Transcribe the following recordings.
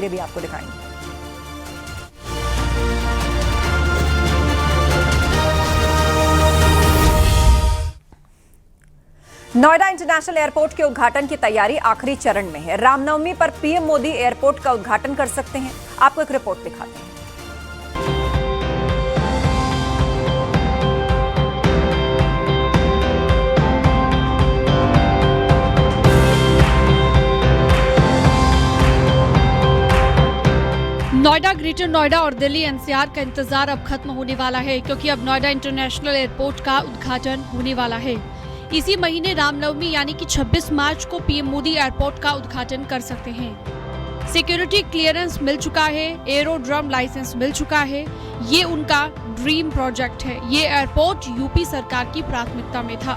भी आपको दिखाएंगे। नोएडा इंटरनेशनल एयरपोर्ट के उद्घाटन की तैयारी आखिरी चरण में है। रामनवमी पर पीएम मोदी एयरपोर्ट का उद्घाटन कर सकते हैं। आपको एक रिपोर्ट दिखाते हैं। नोएडा, ग्रेटर नोएडा और दिल्ली एनसीआर का इंतजार अब खत्म होने वाला है, क्योंकि अब नोएडा इंटरनेशनल एयरपोर्ट का उद्घाटन होने वाला है। इसी महीने रामनवमी यानी कि 26 मार्च को पीएम मोदी एयरपोर्ट का उद्घाटन कर सकते हैं। सिक्योरिटी क्लियरेंस मिल चुका है, एरोड्रम लाइसेंस मिल चुका है। ये उनका ड्रीम प्रोजेक्ट है। ये एयरपोर्ट यूपी सरकार की प्राथमिकता में था।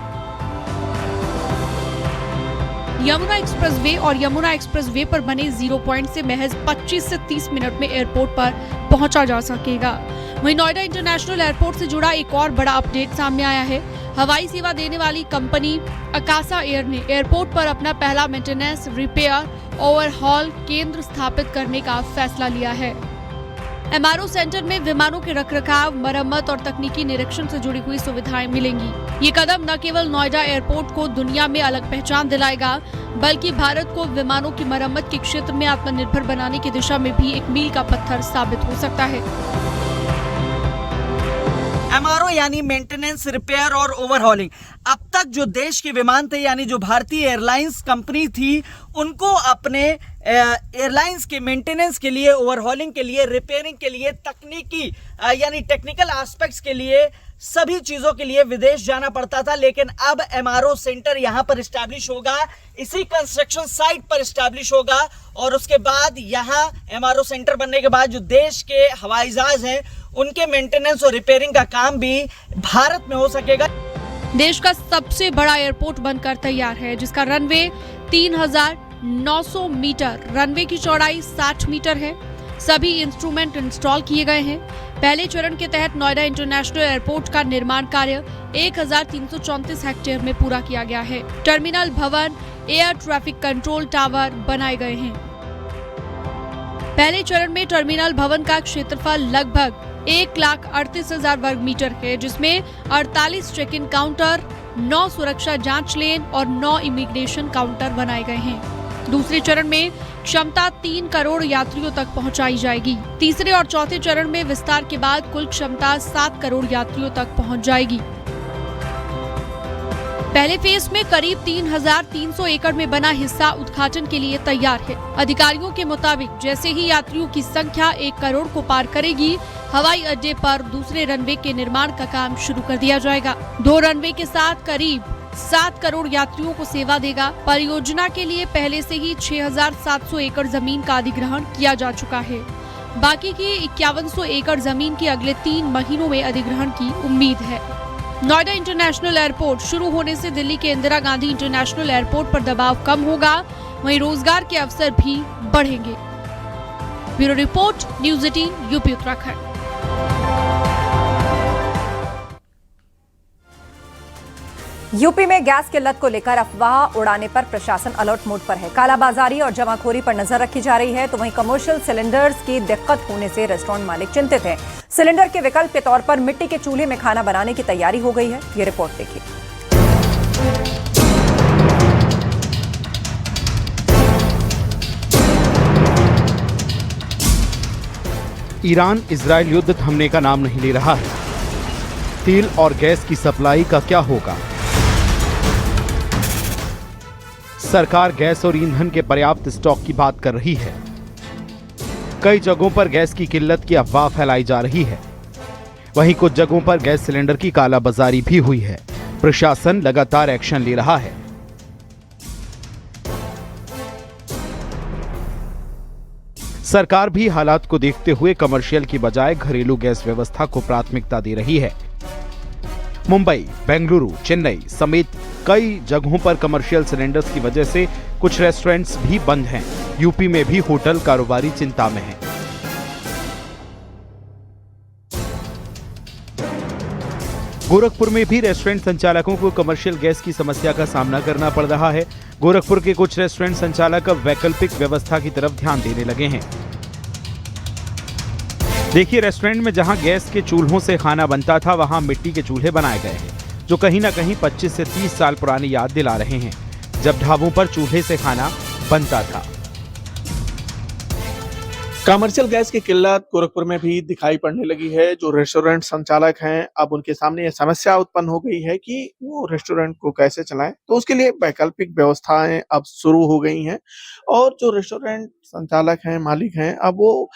यमुना एक्सप्रेसवे और यमुना एक्सप्रेसवे पर बने 0 पॉइंट से महज 25 से 30 मिनट में एयरपोर्ट पर पहुंचा जा सकेगा। वहीं नोएडा इंटरनेशनल एयरपोर्ट से जुड़ा एक और बड़ा अपडेट सामने आया है। हवाई सेवा देने वाली कंपनी अकासा एयर ने एयरपोर्ट पर अपना पहला मेंटेनेंस, रिपेयर, ओवरहॉल केंद्र स्थापित करने का फैसला लिया है। एमआरओ सेंटर में विमानों के रखरखाव, मरम्मत और तकनीकी निरीक्षण से जुड़ी हुई सुविधाएं मिलेंगी। ये कदम न केवल नोएडा एयरपोर्ट को दुनिया में अलग पहचान दिलाएगा, बल्कि भारत को विमानों की मरम्मत के क्षेत्र में आत्मनिर्भर बनाने की दिशा में भी एक मील का पत्थर साबित हो सकता है। एमआरओ यानी मेंटेनेंस, रिपेयर और ओवरहॉलिंग। अब तक जो देश के विमान थे यानी जो भारतीय एयरलाइंस कंपनी थी, उनको अपने एयरलाइंस के मेंटेनेंस के लिए, ओवरहॉलिंग के लिए, रिपेयरिंग के लिए, तकनीकी यानी टेक्निकल एस्पेक्ट्स के लिए, सभी चीजों के लिए विदेश जाना पड़ता था। लेकिन अब एमआरओ सेंटर यहां पर स्टैब्लिश होगा, इसी कंस्ट्रक्शन साइट पर स्टैब्लिश होगा और उसके बाद यहां एमआरओ सेंटर बनने के बाद जो देश के हवाई जहाज हैं उनके मेंटेनेंस और रिपेयरिंग का काम भी भारत में हो सकेगा। देश का सबसे बड़ा एयरपोर्ट बनकर तैयार है, जिसका रनवे 3,900 मीटर, रनवे की चौड़ाई 60 मीटर है। सभी इंस्ट्रूमेंट इंस्टॉल किए गए हैं। पहले चरण के तहत नोएडा इंटरनेशनल एयरपोर्ट का निर्माण कार्य 1,334 हेक्टेयर में पूरा किया गया है। टर्मिनल भवन, एयर ट्रैफिक कंट्रोल टावर बनाए गए हैं। पहले चरण में टर्मिनल भवन का क्षेत्रफल लगभग 1,38,000 वर्ग मीटर है, जिसमें 48 चेक इन काउंटर, 9 सुरक्षा जांच लेन और 9 इमिग्रेशन काउंटर बनाए गए हैं। दूसरे चरण में क्षमता 3 करोड़ यात्रियों तक पहुंचाई जाएगी। तीसरे और चौथे चरण में विस्तार के बाद कुल क्षमता 7 करोड़ यात्रियों तक पहुंच जाएगी। पहले फेज में करीब 3,300 एकड़ में बना हिस्सा उद्घाटन के लिए तैयार है। अधिकारियों के मुताबिक जैसे ही यात्रियों की संख्या 1 करोड़ को पार करेगी, हवाई अड्डे पर दूसरे रनवे के निर्माण का काम शुरू कर दिया जाएगा। 2 रनवे के साथ करीब 7 करोड़ यात्रियों को सेवा देगा। परियोजना के लिए पहले से ही 6,700 एकड़ जमीन का अधिग्रहण किया जा चुका है। बाकी की 5100 एकड़ जमीन की अगले 3 महीनों में अधिग्रहण की उम्मीद है। नोएडा इंटरनेशनल एयरपोर्ट शुरू होने से दिल्ली के इंदिरा गांधी इंटरनेशनल एयरपोर्ट पर दबाव कम होगा, वहीं रोजगार के अवसर भी बढ़ेंगे। Bureau report, news 18, UP Uttarakhand. UP में गैस किल्लत को लेकर अफवाह उड़ाने पर प्रशासन अलर्ट मोड पर है। कालाबाजारी और जमाखोरी पर नजर रखी जा रही है, तो वहीं कमर्शियल सिलेंडर्स की दिक्कत होने से रेस्टोरेंट मालिक चिंतित हैं। सिलेंडर के विकल्प के तौर पर मिट्टी के चूल्हे में खाना बनाने की तैयारी हो गई है। ये रिपोर्ट देखिए। ईरान इजरायल युद्ध थमने का नाम नहीं ले रहा है। तेल और गैस की सप्लाई का क्या होगा? सरकार गैस और ईंधन के पर्याप्त स्टॉक की बात कर रही है। कई जगहों पर गैस की किल्लत की अफवाह फैलाई जा रही है। वहीं कुछ जगहों पर गैस सिलेंडर की कालाबाजारी भी हुई है। प्रशासन लगातार एक्शन ले रहा है। सरकार भी हालात को देखते हुए कमर्शियल की बजाय घरेलू गैस व्यवस्था को प्राथमिकता दे रही है। मुंबई, बेंगलुरु, चेन्नई समेत कई जगहों पर कमर्शियल सिलेंडर्स की वजह से कुछ रेस्टोरेंट्स भी बंद हैं। यूपी में भी होटल कारोबारी चिंता में हैं। गोरखपुर में भी रेस्टोरेंट संचालकों को कमर्शियल गैस की समस्या का सामना करना पड़ रहा है। गोरखपुर के कुछ रेस्टोरेंट संचालक अब वैकल्पिक व्यवस्था की तरफ ध्यान देने लगे हैं। देखिए, रेस्टोरेंट में जहां गैस के चूल्हों से खाना बनता था, वहां मिट्टी के चूल्हे बनाए गए हैं, जो कहीं ना कहीं 25 से 30 साल पुरानी याद दिला रहे हैं, जब ढाबों पर चूल्हे से खाना बनता था। कमर्शियल गैस की किल्लत गोरखपुर में भी दिखाई पड़ने लगी है। जो रेस्टोरेंट संचालक हैं, अब उनके सामने ये समस्या उत्पन्न हो गई है कि वो रेस्टोरेंट को कैसे चलाएं। तो उसके लिए वैकल्पिक व्यवस्थाएं अब शुरू हो गई हैं और जो रेस्टोरेंट संचालक हैं, मालिक हैं, अब वो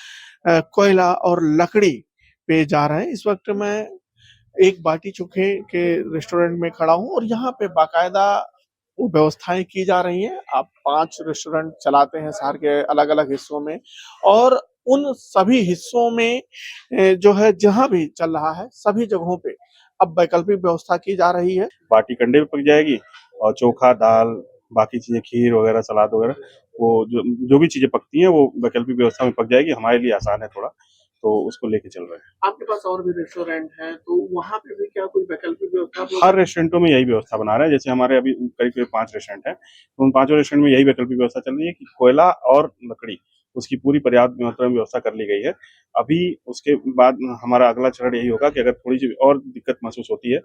कोयला और लकड़ी पे जा रहे हैं। इस वक्त मैं एक बाटी चोखे के रेस्टोरेंट में खड़ा हूँ और यहाँ पे बाकायदा वो व्यवस्थाएं की जा रही हैं। आप 5 रेस्टोरेंट चलाते हैं शहर के अलग अलग हिस्सों में और उन सभी हिस्सों में जो है जहां भी चल रहा है, सभी जगहों पे अब वैकल्पिक व्यवस्था की जा रही है। बाटी कंडे पे पक जाएगी और चोखा, दाल, बाकी चीजें, खीर वगैरह, सलाद वगैरह, वो जो भी चीजें पकती हैं वो वैकल्पिक व्यवस्था में पक जाएगी। हमारे लिए आसान है थोड़ा, तो उसको लेके चल रहे हैं। आपके पास और भी रेस्टोरेंट हैं, तो वहां पे भी क्या कोई वैकल्पिक व्यवस्था? हर रेस्टोरेंटों में यही व्यवस्था बना रहे हैं। जैसे हमारे अभी करीब 5 रेस्टोरेंट हैं, तो उन 5 रेस्टोरेंट में यही वैकल्पिक व्यवस्था चल रही है कि कोयला और लकड़ी, उसकी पूरी पर्याप्त मात्रा में व्यवस्था कर ली गई है। अभी उसके बाद हमारा अगला चरण यही होगा कि अगर थोड़ी सी और दिक्कत महसूस होती है,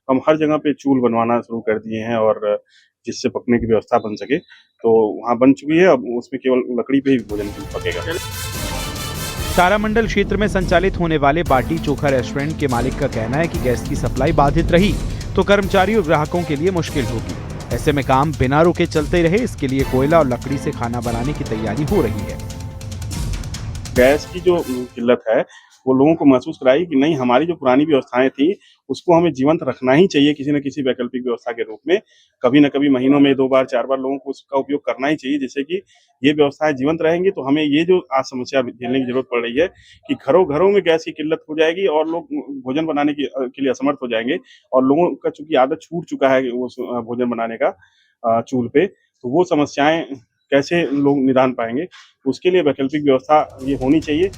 हम हर जगह पे चूल बनवाना शुरू कर दिए हैं और जिससे पकने की व्यवस्था बन सके, तो वहाँ बन चुकी है। अब उसमें केवल लकड़ी पे ही भोजन पकेगा। तारामंडल क्षेत्र में संचालित होने वाले बाटी चोखा रेस्टोरेंट के मालिक का कहना है कि गैस की सप्लाई बाधित रही तो कर्मचारी और ग्राहकों के लिए मुश्किल होगी। ऐसे में काम बिना रुके चलते रहे, इसके लिए कोयला और लकड़ी से खाना बनाने की तैयारी हो रही है। गैस की जो किल्लत है वो लोगों को महसूस कराई कि नहीं, हमारी जो पुरानी व्यवस्थाएं थी उसको हमें जीवंत रखना ही चाहिए किसी न किसी वैकल्पिक व्यवस्था के रूप में। कभी न कभी महीनों में 2 बार 4 बार लोगों को उसका उपयोग करना ही चाहिए, जिससे कि ये व्यवस्थाएं जीवंत रहेंगी। तो हमें ये जो आज समस्या झेलने की जरूरत पड़ रही है कि घरों घरों में गैस की किल्लत हो जाएगी और लोग भोजन बनाने के लिए असमर्थ हो जाएंगे और लोगों का चूंकि आदत छूट चुका है वो भोजन बनाने का चूल्हे पे, तो वो समस्याएं कैसे लोग निदान पाएंगे, उसके लिए वैकल्पिक व्यवस्था ये होनी चाहिए।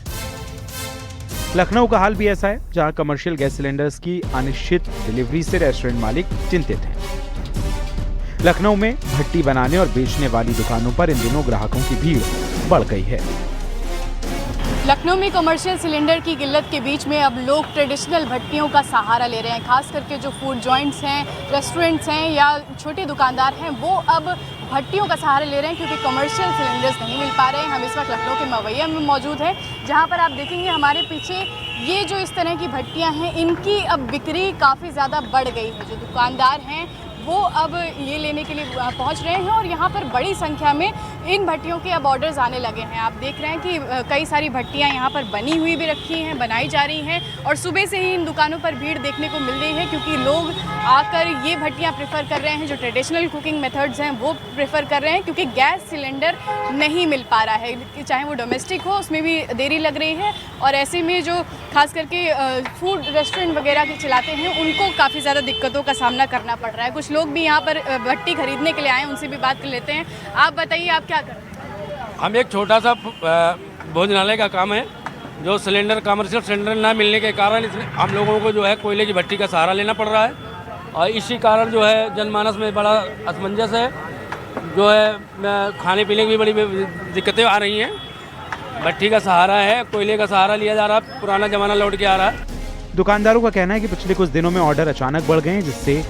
लखनऊ का हाल भी ऐसा है, जहां कमर्शियल गैस सिलेंडर्स की अनिश्चित डिलीवरी से रेस्टोरेंट मालिक चिंतित हैं। लखनऊ में भट्टी बनाने और बेचने वाली दुकानों पर इन दिनों ग्राहकों की भीड़ बढ़ गई है। लखनऊ में कमर्शियल सिलेंडर की किल्लत के बीच में अब लोग ट्रेडिशनल भट्टियों का सहारा ले रहे हैं। खास करके जो फूड जॉइंट्स हैं, रेस्टोरेंट्स हैं या छोटे दुकानदार हैं, वो अब भट्टियों का सहारा ले रहे हैं क्योंकि कमर्शियल सिलेंडर्स नहीं मिल पा रहे हैं। हम इस वक्त लखनऊ के मवैया में मौजूद हैं, जहां पर आप देखेंगे हमारे पीछे ये जो इस तरह की भट्टियां हैं, इनकी अब बिक्री काफ़ी ज़्यादा बढ़ गई है। जो दुकानदार हैं वो अब ये लेने के लिए पहुंच रहे हैं और यहाँ पर बड़ी संख्या में इन भट्टियों के अब ऑर्डर्स आने लगे हैं। आप देख रहे हैं कि कई सारी भट्टियाँ यहाँ पर बनी हुई भी रखी हैं, बनाई जा रही हैं और सुबह से ही इन दुकानों पर भीड़ देखने को मिल रही है क्योंकि लोग आकर ये भट्टियाँ प्रेफर कर रहे हैं। जो ट्रेडिशनल कुकिंग मेथड्स हैं वो प्रेफर कर रहे हैं क्योंकि गैस सिलेंडर नहीं मिल पा रहा है, चाहे वो डोमेस्टिक हो उसमें भी देरी लग रही है। और ऐसे में जो खास करके फूड रेस्टोरेंट वगैरह के चलाते हैं उनको काफ़ी ज़्यादा दिक्कतों का सामना करना पड़ रहा है। कुछ लोग भी यहाँ पर भट्टी खरीदने के लिए आए हैं, उनसे भी बात कर लेते हैं। आप बताइए, आप क्या कर रहे हैं? हम एक छोटा सा भोजनालय का काम है, जो सिलेंडर कमर्शियल सिलेंडर ना मिलने के कारण हम लोगों को जो है कोयले की भट्टी का सहारा लेना पड़ रहा है और इसी कारण जो है जनमानस में बड़ा असमंजस है। जो है खाने पीने की भी बड़ी दिक्कतें आ रही हैं। भट्टी का सहारा है, कोयले का सहारा लिया जा रहा है, पुराना जमाना लौट के आ रहा है। दुकानदारों का कहना है कि पिछले कुछ दिनों में ऑर्डर अचानक बढ़ गए हैं, जिससे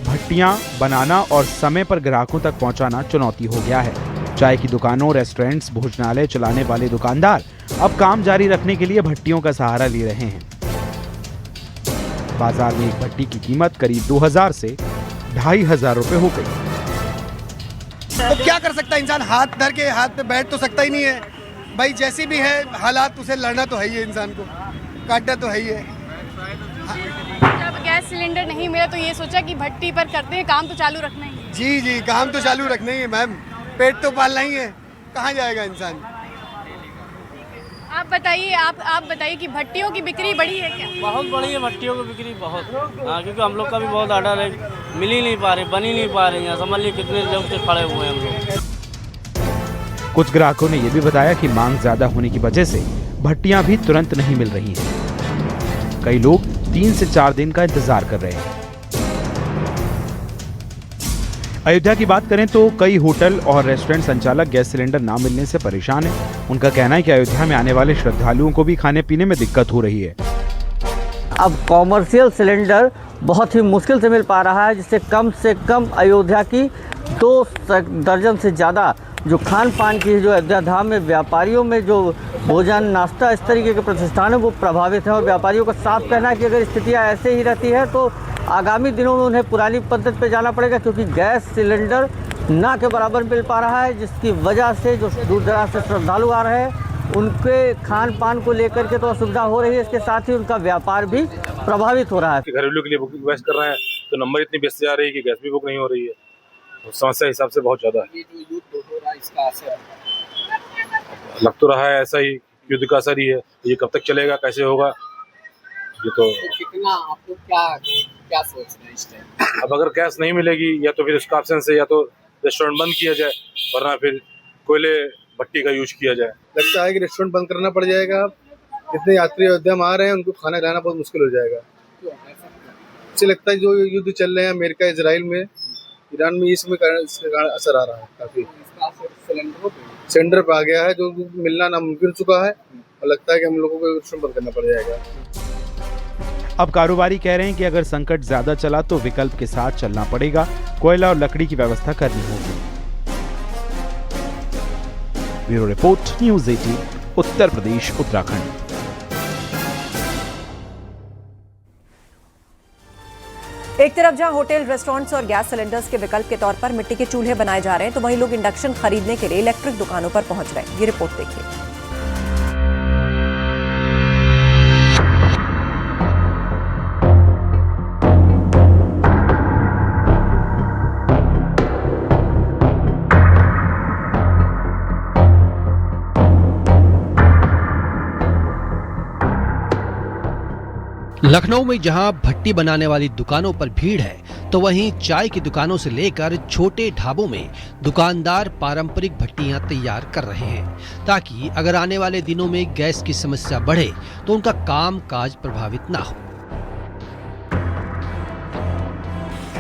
भट्टियां बनाना और समय पर ग्राहकों तक पहुंचाना चुनौती हो गया है। चाय की दुकानों, रेस्टोरेंट्स, भोजनालय चलाने वाले दुकानदार अब काम जारी रखने के लिए भट्टियों का सहारा ले रहे हैं। बाजार में एक भट्टी की कीमत करीब 2000 से 2500 रुपए हो गई। तो क्या कर सकता है इंसान? हाथ धर के हाथ पे बैठ तो सकता ही नहीं है भाई। जैसी भी है हालात, उसे लड़ना तो है ही है, इंसान को काटना तो है ही है। जब गैस सिलेंडर नहीं मिला तो ये सोचा कि भट्टी पर करते हैं, काम तो चालू रखना ही है। जी जी, काम तो चालू रखना ही है मैम, पेट तो पालना ही है, कहाँ जाएगा इंसान। आप बताइए, आप बताइए कि भट्टियों की बिक्री बढ़ी है क्या? बहुत बड़ी है भट्टियों की बिक्री, बहुत। हाँ, क्योंकि हम लोग का भी बहुत ऑर्डर है, मिल ही नहीं पा रहे, बन ही नहीं पा रहे हैं। समझ लीजिए कितने लोग से खड़े हुए हैं हम लोग। कुछ ग्राहकों ने यह भी बताया कि मांग ज्यादा होने की वजह से भट्टियां भी तुरंत नहीं मिल रही हैं। कई लोग 3 से 4 दिन का इंतजार कर रहे हैं। अयोध्या की बात करें तो कई होटल और रेस्टोरेंट संचालक गैस सिलेंडर ना मिलने से परेशान हैं। उनका कहना है कि अयोध्या में आने वाले श्रद्धालुओं को भी खाने पीने में दिक्कत हो रही है। अब कॉमर्शियल सिलेंडर बहुत ही मुश्किल से मिल पा रहा है, जिससे कम अयोध्या की 2 दर्जन से ज़्यादा जो खान पान की जो अयोध्या धाम में व्यापारियों में जो भोजन नाश्ता इस तरीके के प्रतिष्ठान है वो प्रभावित हैं। और व्यापारियों का साफ कहना है कि अगर स्थितियाँ ऐसे ही रहती है तो आगामी दिनों में उन्हें पुरानी पद्धति पर जाना पड़ेगा, क्योंकि गैस सिलेंडर ना के बराबर मिल पा रहा है, जिसकी वजह से जो दूर दराज से श्रद्धालु आ रहे हैं उनके खान पान को लेकर के तो असुविधा हो रही है, इसके साथ ही उनका व्यापार भी प्रभावित हो रहा है। घरेलू के लिए बुकिंग वेस्ट कर रहे हैं तो नंबर इतनी बेचते जा रही है कि गैस भी बुक नहीं हो रही है, तो समस्या हिसाब से बहुत ज़्यादा है। इसका असर लग तो रहा है ऐसा ही युद्ध का असर ही है। ये कब तक चलेगा, कैसे होगा, ये तो कितना आप लोग क्या सोच रहे हैं इस टाइम? अब अगर गैस नहीं मिलेगी या तो फिर उसका ऑप्शन से या तो रेस्टोरेंट बंद किया जाए, वरना फिर कोयले भट्टी का यूज किया जाए। लगता है कि रेस्टोरेंट बंद करना पड़ जाएगा। जितने यात्री अयोध्या में आ रहे हैं उनको खाना खिलाना बहुत मुश्किल हो जाएगा। मुझे लगता है जो युद्ध चल रहे हैं अमेरिका इजराइल में, ईरान में, इसमें इसका असर आ रहा है काफी। सिलेंडर पे आ गया है जो मिलना नामुमकिन चुका है, और लगता है कि हम लोगों को रेस्टोरेंट बंद करना पड़ जाएगा। अब कारोबारी कह रहे हैं कि अगर संकट ज्यादा चला तो विकल्प के साथ चलना पड़ेगा, कोयला और लकड़ी की व्यवस्था करनी होगी। Bureau report, news 18, Uttar Pradesh, Uttarakhand. एक तरफ जहां होटल, रेस्टोरेंट्स और गैस सिलेंडर्स के विकल्प के तौर पर मिट्टी के चूल्हे बनाए जा रहे हैं, तो वहीं लोग इंडक्शन खरीदने के लिए इलेक्ट्रिक दुकानों पर पहुंच रहे हैं। ये रिपोर्ट देखिए। लखनऊ में जहां भट्टी बनाने वाली दुकानों पर भीड़ है, तो वहीं चाय की दुकानों से लेकर छोटे ढाबों में दुकानदार पारंपरिक भट्टियां तैयार कर रहे हैं, ताकि अगर आने वाले दिनों में गैस की समस्या बढ़े तो उनका काम काज प्रभावित ना हो।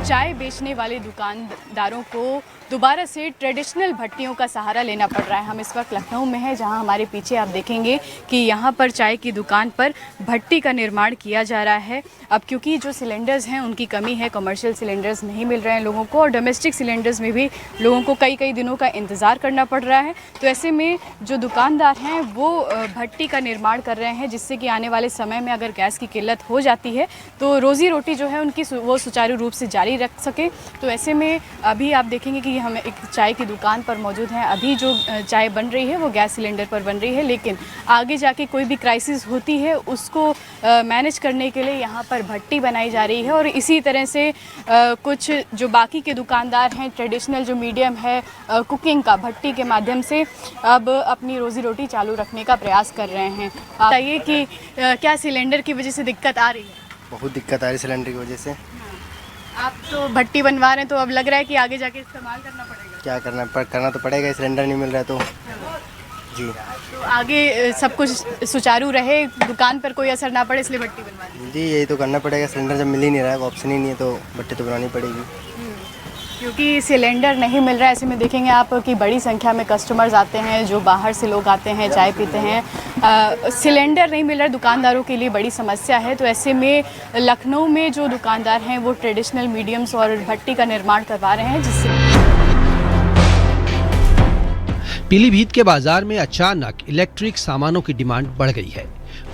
चाय बेचने वाले दुकानदारों को दोबारा से ट्रेडिशनल भट्टियों का सहारा लेना पड़ रहा है। हम इस वक्त लखनऊ में हैं, जहां हमारे पीछे आप देखेंगे कि यहां पर चाय की दुकान पर भट्टी का निर्माण किया जा रहा है। अब क्योंकि जो सिलेंडर्स हैं उनकी कमी है, कमर्शियल सिलेंडर्स नहीं मिल रहे हैं लोगों को, और डोमेस्टिक सिलेंडर्स में भी लोगों को कई दिनों का इंतज़ार करना पड़ रहा है। तो ऐसे में जो दुकानदार हैं वो भट्टी का निर्माण कर रहे हैं, जिससे कि आने वाले समय में अगर गैस की किल्लत हो जाती है तो रोज़ी रोटी जो है उनकी वो सुचारू रूप से जारी रख सके। तो ऐसे में अभी आप देखेंगे कि हम एक चाय की दुकान पर मौजूद हैं। अभी जो चाय बन रही है वो गैस सिलेंडर पर बन रही है, लेकिन आगे जाके कोई भी क्राइसिस होती है उसको मैनेज करने के लिए यहाँ पर भट्टी बनाई जा रही है। और इसी तरह से कुछ जो बाकी के दुकानदार हैं, ट्रेडिशनल जो मीडियम है कुकिंग का, भट्टी के माध्यम से अब अपनी रोज़ी रोटी चालू रखने का प्रयास कर रहे हैं। बताइए कि क्या सिलेंडर की वजह से दिक्कत आ रही है? बहुत दिक्कत आ रही है सिलेंडर की वजह से। आप तो भट्टी बनवा रहे हैं, तो अब लग रहा है कि आगे जाके इस्तेमाल करना पड़ेगा। क्या करना तो पड़ेगा, सिलेंडर नहीं मिल रहा है तो जी। तो आगे सब कुछ सुचारू रहे, दुकान पर कोई असर ना पड़े, इसलिए भट्टी बनवा ली। जी यही तो करना पड़ेगा, सिलेंडर जब मिल ही नहीं रहा है, ऑप्शन ही नहीं है, तो भट्टी तो बनानी पड़ेगी। क्योंकि सिलेंडर नहीं मिल रहा है, ऐसे में देखेंगे आप कि बड़ी संख्या में कस्टमर्स आते हैं, जो बाहर से लोग आते हैं, चाय पीते हैं। सिलेंडर नहीं मिल रहा है, दुकानदारों के लिए बड़ी समस्या है। तो ऐसे में लखनऊ में जो दुकानदार हैं वो ट्रेडिशनल मीडियम्स और भट्टी का निर्माण करवा रहे हैं, जिससे पीलीभीत के बाजार में अचानक इलेक्ट्रिक सामानों की डिमांड बढ़ गई है।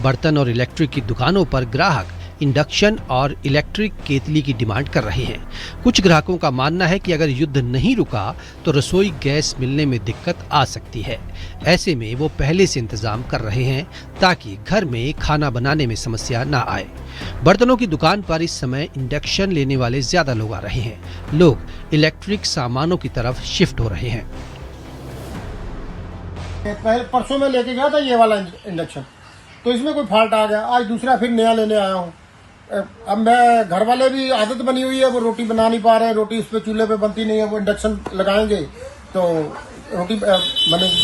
बर्तन और इलेक्ट्रिक की दुकानों पर ग्राहक इंडक्शन और इलेक्ट्रिक केतली की डिमांड कर रहे हैं। कुछ ग्राहकों का मानना है कि अगर युद्ध नहीं रुका तो रसोई गैस मिलने में दिक्कत आ सकती है। ऐसे में वो पहले से इंतजाम कर रहे हैं ताकि घर में खाना बनाने में समस्या ना आए। बर्तनों की दुकान पर इस समय इंडक्शन लेने वाले ज्यादा लोग आ रहे हैं। लोग इलेक्ट्रिक सामानों की तरफ शिफ्ट हो रहे हैं। परसों में लेके गया था ये वाला इंडक्शन, तो इसमें कोई फॉल्ट आ गया, आज दूसरा फिर नया लेने आया हूँ। अब मैं घर वाले भी आदत बनी हुई है, वो रोटी बना नहीं पा रहे हैं, रोटी उस पे चूल्हे पे बनती नहीं है, वो इंडक्शन लगाएंगे तो रोटी बनेगी।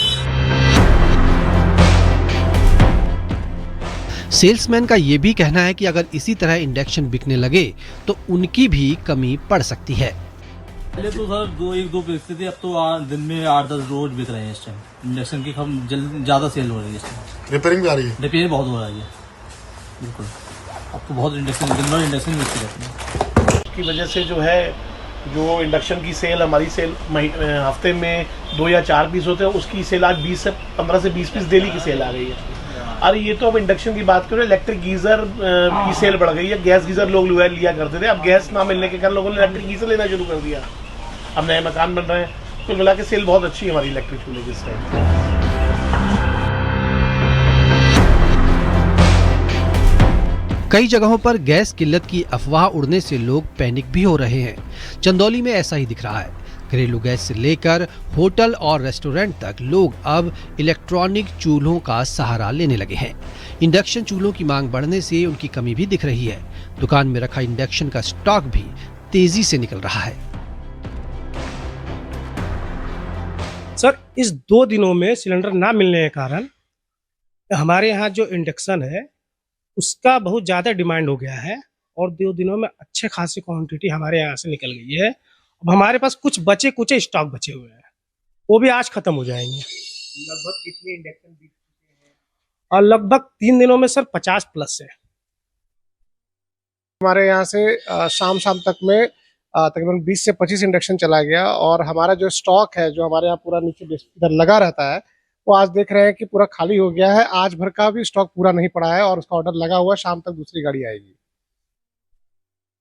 सेल्समैन का ये भी कहना है कि अगर इसी तरह इंडक्शन बिकने लगे तो उनकी भी कमी पड़ सकती है। पहले तो सर दो बेचते थे, अब तो दिन में 8-10 रोज बिक रहे हैं। इस टाइम इंडक्शन की ज्यादा सेल हो रही है। इस टाइम रिपेयरिंग भी आ रही है, रिपेयर बहुत हो रही है बिल्कुल। अब तो बहुत इंडक्शन दिन भर इंडक्शन बेचते रहते हैं। उसकी वजह से जो है जो इंडक्शन की सेल, हमारी सेल हफ्ते में 2 या 4 पीस होते हैं, उसकी सेल आज 15 से 20 पीस डेली की सेल आ गई है। अरे ये तो अब इंडक्शन की बात करें, इलेक्ट्रिक गीजर की सेल बढ़ गई है। गैस गीजर लोग लिया करते थे, अब गैस ना मिलने के कारण लोगों ने इलेक्ट्रिक गीजर लेना शुरू कर दिया। अब नए मकान बन रहे हैं, कुल मिला के सेल बहुत अच्छी है हमारी इलेक्ट्रिक चूल्हे की इस टाइम। कई जगहों पर गैस किल्लत की अफवाह उड़ने से लोग पैनिक भी हो रहे हैं। चंदौली में ऐसा ही दिख रहा है। घरेलू गैस से लेकर होटल और रेस्टोरेंट तक लोग अब इलेक्ट्रॉनिक चूल्हों का सहारा लेने लगे हैं। इंडक्शन चूल्हों की मांग बढ़ने से उनकी कमी भी दिख रही है। दुकान में रखा इंडक्शन का स्टॉक भी तेजी से निकल रहा है। सर, इस 2 दिनों में सिलेंडर ना मिलने के कारण हमारे यहाँ जो इंडक्शन है उसका बहुत ज़्यादा डिमांड हो गया है और 2 दिनों में अच्छे खासी क्वांटिटी हमारे यहाँ से निकल गई है। अब हमारे पास कुछ स्टॉक बचे हुए हैं, वो भी आज खत्म हो जाएंगे। लगभग कितने इंडक्शन बिक चुके हैं? और लगभग 3 दिनों में सर 50+ है। हमारे यहाँ से शाम तक में तकरीबन 20 से 25 इंडक्शन चला गया और हमारा जो स्टॉक है, जो हमारे यहाँ पूरा नीचे इधर लगा रहता है, वो आज देख रहे हैं कि पूरा खाली हो गया है। आज भर का भी स्टॉक पूरा नहीं पड़ा है और उसका ऑर्डर लगा हुआ है। शाम तक दूसरी गाड़ी आएगी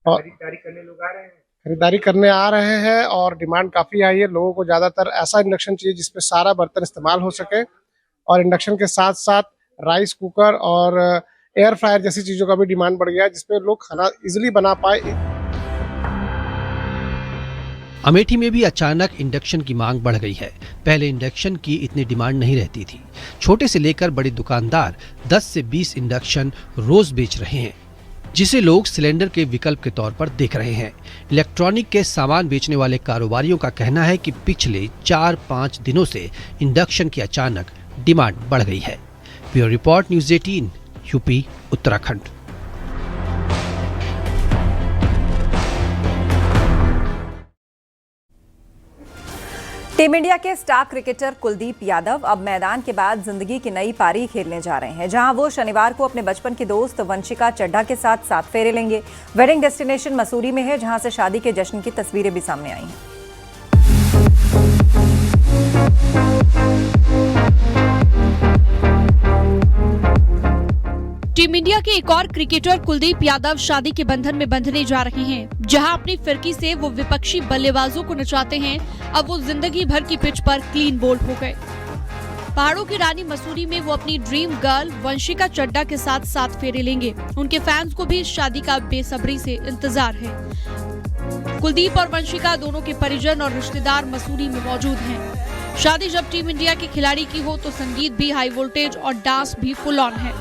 और खरीदारी करने आ रहे हैं और डिमांड काफ़ी आई है। लोगों को ज़्यादातर ऐसा इंडक्शन चाहिए जिसपे सारा बर्तन इस्तेमाल हो सके और इंडक्शन के साथ साथ राइस कुकर और एयर फ्रायर जैसी चीज़ों का भी डिमांड बढ़ गया है, जिसपे लोग खाना इजीली बना पाए। अमेठी में भी अचानक इंडक्शन की मांग बढ़ गई है। पहले इंडक्शन की इतनी डिमांड नहीं रहती थी। छोटे से लेकर बड़े दुकानदार 10 से 20 इंडक्शन रोज बेच रहे हैं, जिसे लोग सिलेंडर के विकल्प के तौर पर देख रहे हैं। इलेक्ट्रॉनिक के सामान बेचने वाले कारोबारियों का कहना है कि पिछले 4-5 दिनों से इंडक्शन की अचानक डिमांड बढ़ गई है। Bureau report, news 18, UP, Uttarakhand. Team India के स्टार क्रिकेटर कुलदीप यादव अब मैदान के बाद जिंदगी की नई पारी खेलने जा रहे हैं, जहां वो शनिवार को अपने बचपन की दोस्त वंशिका चड्ढा के साथ 7 फेरे लेंगे। वेडिंग डेस्टिनेशन मसूरी में है, जहां से शादी के जश्न की तस्वीरें भी सामने आई हैं। टीम इंडिया के एक और क्रिकेटर कुलदीप यादव शादी के बंधन में बंधने जा रहे हैं। जहां अपनी फिरकी से वो विपक्षी बल्लेबाजों को नचाते हैं, अब वो जिंदगी भर की पिच पर क्लीन बोल्ड हो गए। पहाड़ों की रानी मसूरी में वो अपनी ड्रीम गर्ल वंशिका चड्ढा के साथ 7 फेरे लेंगे। उनके फैंस को भी इस शादी का बेसब्री से इंतजार है। कुलदीप और वंशिका दोनों के परिजन और रिश्तेदार मसूरी में मौजूद हैं। शादी जब टीम इंडिया के खिलाड़ी की हो तो संगीत भी हाई वोल्टेज और डांस भी फुल ऑन है।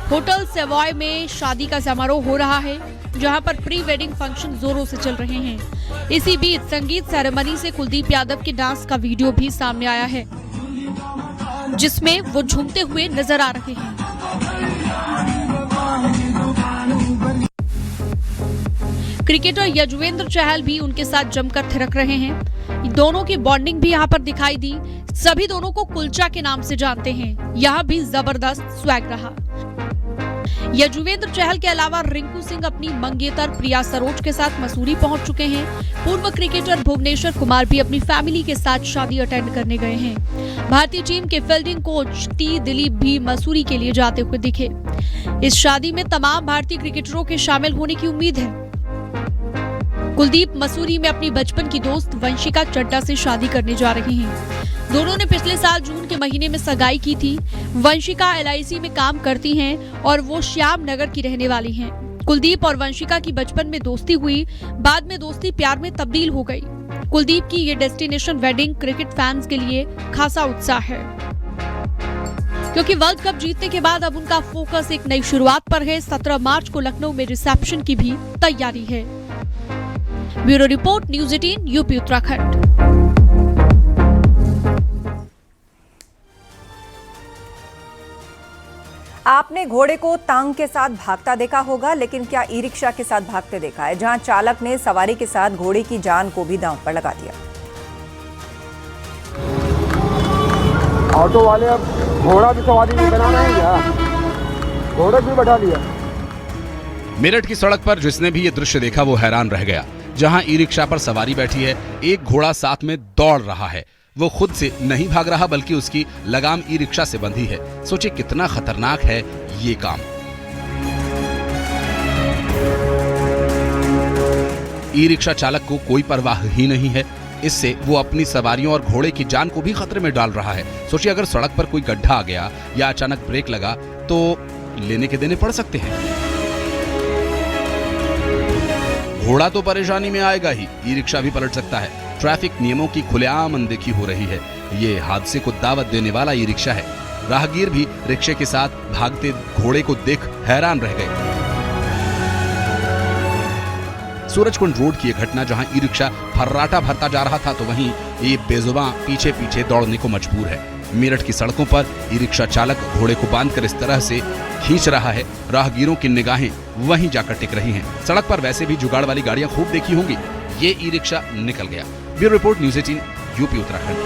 होटल सेवॉय में शादी का समारोह हो रहा है, जहां पर प्री वेडिंग फंक्शन जोरों से चल रहे हैं। इसी बीच संगीत सेरेमनी से कुलदीप यादव के डांस का वीडियो भी सामने आया है, जिसमें वो झूमते हुए नजर आ रहे हैं। क्रिकेटर यजुवेंद्र चहल भी उनके साथ जमकर थिरक रहे हैं। दोनों की बॉन्डिंग भी यहाँ पर दिखाई दी। सभी दोनों को कुलचा के नाम से जानते हैं। यहाँ भी जबरदस्त स्वैग रहा। यजुवेंद्र चहल के अलावा रिंकू सिंह अपनी मंगेतर प्रिया सरोज के साथ मसूरी पहुंच चुके हैं। पूर्व क्रिकेटर भुवनेश्वर कुमार भी अपनी फैमिली के साथ शादी अटेंड करने गए हैं। भारतीय टीम के फील्डिंग कोच टी दिलीप भी मसूरी के लिए जाते हुए दिखे। इस शादी में तमाम भारतीय क्रिकेटरों के शामिल होने की उम्मीद है। कुलदीप मसूरी में अपनी बचपन की दोस्त वंशिका चड्ढा से शादी करने जा रहे हैं। दोनों ने पिछले साल जून के महीने में सगाई की थी। वंशिका LIC में काम करती हैं और वो श्याम नगर की रहने वाली हैं। कुलदीप और वंशिका की बचपन में दोस्ती हुई, बाद में दोस्ती प्यार में तब्दील हो गई। कुलदीप की ये डेस्टिनेशन वेडिंग क्रिकेट फैंस के लिए खासा उत्साह है, क्योंकि वर्ल्ड कप जीतने के बाद अब उनका फोकस एक नई शुरुआत पर है। 17 मार्च को लखनऊ में रिसेप्शन की भी तैयारी है। Bureau report, news 18, UP, Uttarakhand. आपने घोड़े को टांग के साथ भागता देखा होगा, लेकिन क्या ई रिक्शा के साथ भागते देखा है, जहां चालक ने सवारी के साथ घोड़े की जान को भी दांव पर लगा दिया। ऑटो वाले अब घोड़ा भी सवारी नहीं बनाना है क्या? घोड़े भी बैठा लिया। मेरठ की सड़क पर जिसने भी ये दृश्य देखा वो हैरान रह गया। जहां ई रिक्शा पर सवारी बैठी है, एक घोड़ा साथ में दौड़ रहा है। वो खुद से नहीं भाग रहा बल्कि उसकी लगाम ई रिक्शा से बंधी है। सोचिए कितना खतरनाक है ये काम। ई रिक्शा चालक को कोई परवाह ही नहीं है। इससे वो अपनी सवारियों और घोड़े की जान को भी खतरे में डाल रहा है। सोचिए अगर सड़क पर कोई गड्ढा आ गया या अचानक ब्रेक लगा तो लेने के देने पड़ सकते हैं। घोड़ा तो परेशानी में आएगा ही, ई रिक्शा भी पलट सकता है। ट्रैफिक नियमों की खुलेआम अनदेखी हो रही है। ये हादसे को दावत देने वाला ई रिक्शा है। राहगीर भी रिक्शे के साथ भागते घोड़े को देख हैरान रह गए। सूरजकुंड रोड की यह घटना, जहां ई रिक्शा फर्राटा भरता जा रहा था तो वहीं ये बेजुबां पीछे पीछे दौड़ने को मजबूर है। मेरठ की सड़कों पर ई रिक्शा चालक घोड़े को बांधकर इस तरह से खींच रहा है, राहगीरों की निगाहें वहीं जाकर टिक रही हैं। सड़क पर वैसे भी जुगाड़ वाली गाड़ियां खूब देखी होंगी, ये ई रिक्शा निकल गया। Bureau report, news 18, UP Uttarakhand.